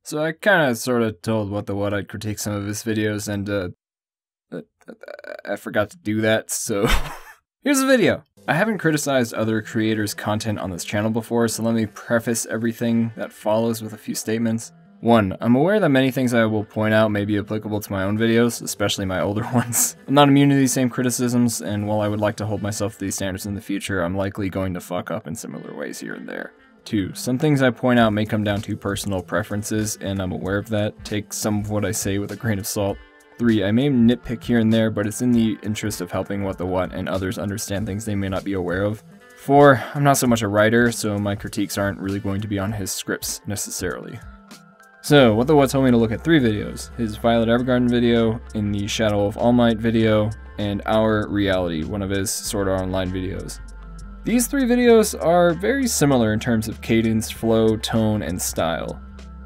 So I kind of sort of told WatTheWut I'd critique some of his videos, and I forgot to do that, so here's the video. I haven't criticized other creators' content on this channel before, so let me preface everything that follows with a few statements. 1. I'm aware that many things I will point out may be applicable to my own videos, especially my older ones. I'm not immune to these same criticisms, and while I would like to hold myself to these standards in the future, I'm likely going to fuck up in similar ways here and there. 2. Some things I point out may come down to personal preferences, and I'm aware of that. Take some of what I say with a grain of salt. 3. I may nitpick here and there, but it's in the interest of helping WatTheWut and others understand things they may not be aware of. 4. I'm not so much a writer, so my critiques aren't really going to be on his scripts, necessarily. So, WatTheWut told me to look at 3 videos. His Violet Evergarden video, In the Shadow of All Might video, and Our Reality, one of his Sword Art Online videos. These 3 videos are very similar in terms of cadence, flow, tone, and style.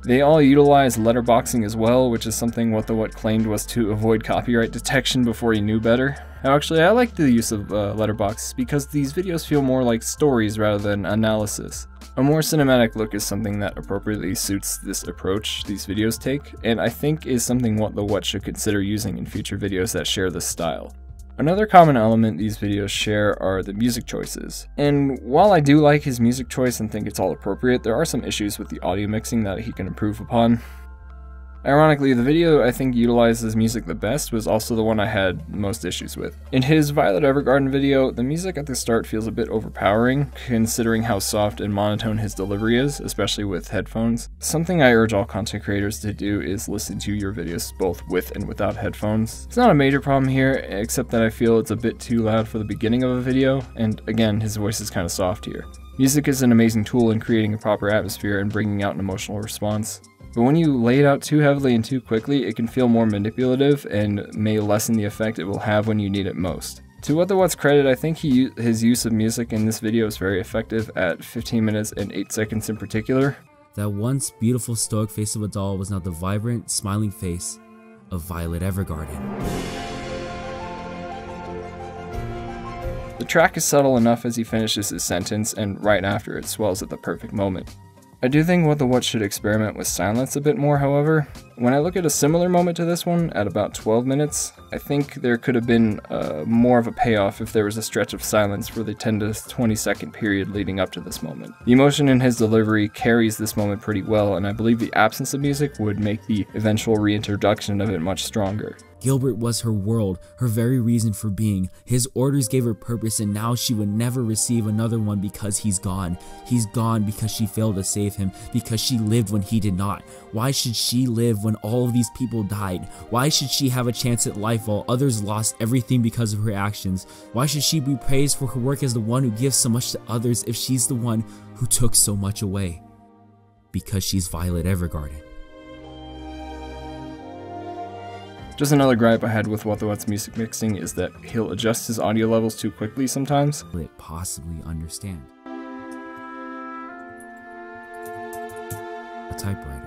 They all utilize letterboxing as well, which is something WatTheWut claimed was to avoid copyright detection before he knew better. Actually, I like the use of letterbox because these videos feel more like stories rather than analysis. A more cinematic look is something that appropriately suits this approach these videos take, and I think is something WatTheWut should consider using in future videos that share this style. Another common element these videos share are the music choices, and while I do like his music choice and think it's all appropriate, there are some issues with the audio mixing that he can improve upon. Ironically, the video I think utilizes music the best was also the one I had most issues with. In his Violet Evergarden video, the music at the start feels a bit overpowering, considering how soft and monotone his delivery is, especially with headphones. Something I urge all content creators to do is listen to your videos both with and without headphones. It's not a major problem here, except that I feel it's a bit too loud for the beginning of a video, and again, his voice is kind of soft here. Music is an amazing tool in creating a proper atmosphere and bringing out an emotional response. But when you lay it out too heavily and too quickly, it can feel more manipulative and may lessen the effect it will have when you need it most. To WatTheWut's credit, I think his use of music in this video is very effective at 15 minutes and 8 seconds in particular. That once beautiful stoic face of a doll was now the vibrant, smiling face of Violet Evergarden. The track is subtle enough as he finishes his sentence, and right after it swells at the perfect moment. I do think WatTheWut should experiment with silence a bit more, however. When I look at a similar moment to this one, at about 12 minutes, I think there could have been more of a payoff if there was a stretch of silence for the 10 to 20 second period leading up to this moment. The emotion in his delivery carries this moment pretty well, and I believe the absence of music would make the eventual reintroduction of it much stronger. Gilbert was her world, her very reason for being. His orders gave her purpose, and now she would never receive another one because he's gone. He's gone because she failed to save him, because she lived when he did not. Why should she live when all of these people died? Why should she have a chance at life while others lost everything because of her actions? Why should she be praised for her work as the one who gives so much to others if she's the one who took so much away? Because she's Violet Evergarden. Just another gripe I had with WatTheWut's music mixing is that he'll adjust his audio levels too quickly sometimes. Will it possibly understand? A typewriter.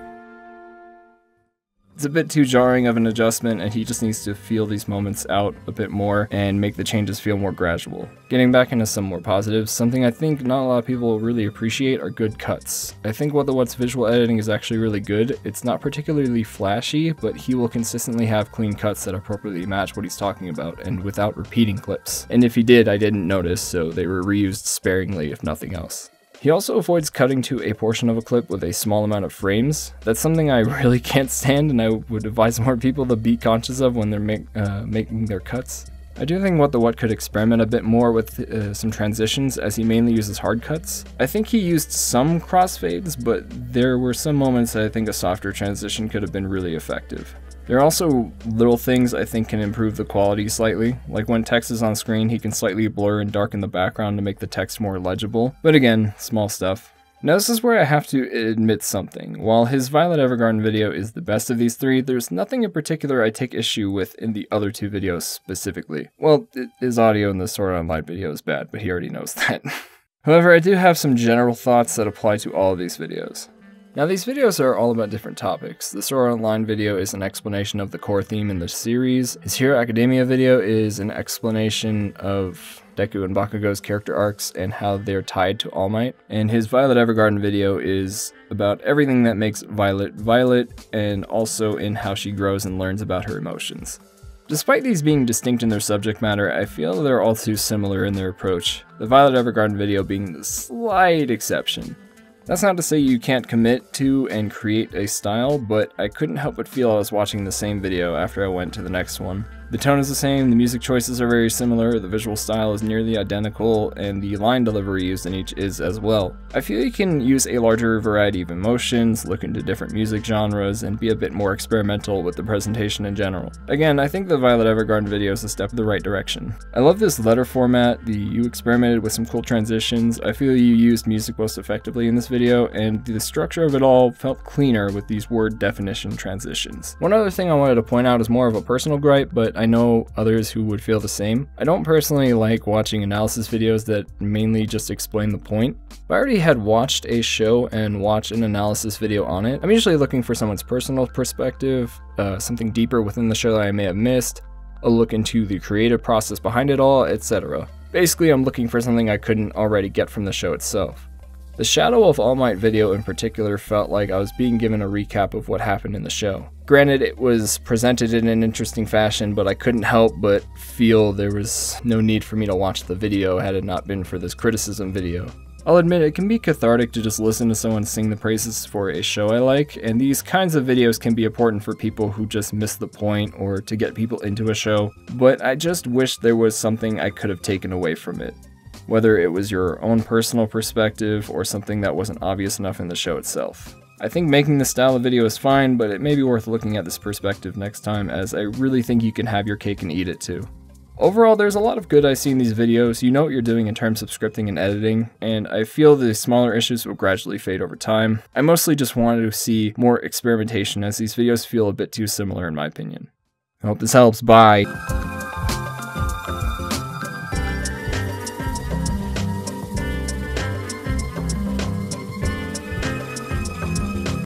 It's a bit too jarring of an adjustment, and he just needs to feel these moments out a bit more and make the changes feel more gradual. Getting back into some more positives, something I think not a lot of people really appreciate are good cuts. I think WatTheWut's visual editing is actually really good. It's not particularly flashy, but he will consistently have clean cuts that appropriately match what he's talking about and without repeating clips. And if he did, I didn't notice, so they were reused sparingly if nothing else. He also avoids cutting to a portion of a clip with a small amount of frames. That's something I really can't stand, and I would advise more people to be conscious of when they're making their cuts. I do think WatTheWut could experiment a bit more with some transitions, as he mainly uses hard cuts. I think he used some crossfades, but there were some moments that I think a softer transition could have been really effective. There are also little things I think can improve the quality slightly, like when text is on screen he can slightly blur and darken the background to make the text more legible, but again, small stuff. Now this is where I have to admit something. While his Violet Evergarden video is the best of these 3, there's nothing in particular I take issue with in the other 2 videos specifically. Well, his audio in the Sword Art Online video is bad, but he already knows that. However, I do have some general thoughts that apply to all of these videos. Now these videos are all about different topics. The Sword Art Online video is an explanation of the core theme in the series. His Hero Academia video is an explanation of Deku and Bakugo's character arcs and how they're tied to All Might. And his Violet Evergarden video is about everything that makes Violet Violet, and also in how she grows and learns about her emotions. Despite these being distinct in their subject matter, I feel they're all too similar in their approach, the Violet Evergarden video being the slight exception. That's not to say you can't commit to and create a style, but I couldn't help but feel I was watching the same video after I went to the next one. The tone is the same, the music choices are very similar, the visual style is nearly identical, and the line delivery used in each is as well. I feel you can use a larger variety of emotions, look into different music genres, and be a bit more experimental with the presentation in general. Again, I think the Violet Evergarden video is a step in the right direction. I love this letter format, you experimented with some cool transitions, I feel you used music most effectively in this video, and the structure of it all felt cleaner with these word definition transitions. One other thing I wanted to point out is more of a personal gripe, but I know others who would feel the same. I don't personally like watching analysis videos that mainly just explain the point. If I already had watched a show and watched an analysis video on it, I'm usually looking for someone's personal perspective, something deeper within the show that I may have missed, a look into the creative process behind it all, etc. Basically, I'm looking for something I couldn't already get from the show itself. The Shadow of All Might video in particular felt like I was being given a recap of what happened in the show. Granted, it was presented in an interesting fashion, but I couldn't help but feel there was no need for me to watch the video had it not been for this criticism video. I'll admit it can be cathartic to just listen to someone sing the praises for a show I like, and these kinds of videos can be important for people who just miss the point or to get people into a show, but I just wish there was something I could have taken away from it. Whether it was your own personal perspective or something that wasn't obvious enough in the show itself. I think making this style of video is fine, but it may be worth looking at this perspective next time, as I really think you can have your cake and eat it too. Overall, there's a lot of good I see in these videos. You know what you're doing in terms of scripting and editing, and I feel the smaller issues will gradually fade over time. I mostly just wanted to see more experimentation, as these videos feel a bit too similar in my opinion. I hope this helps. Bye!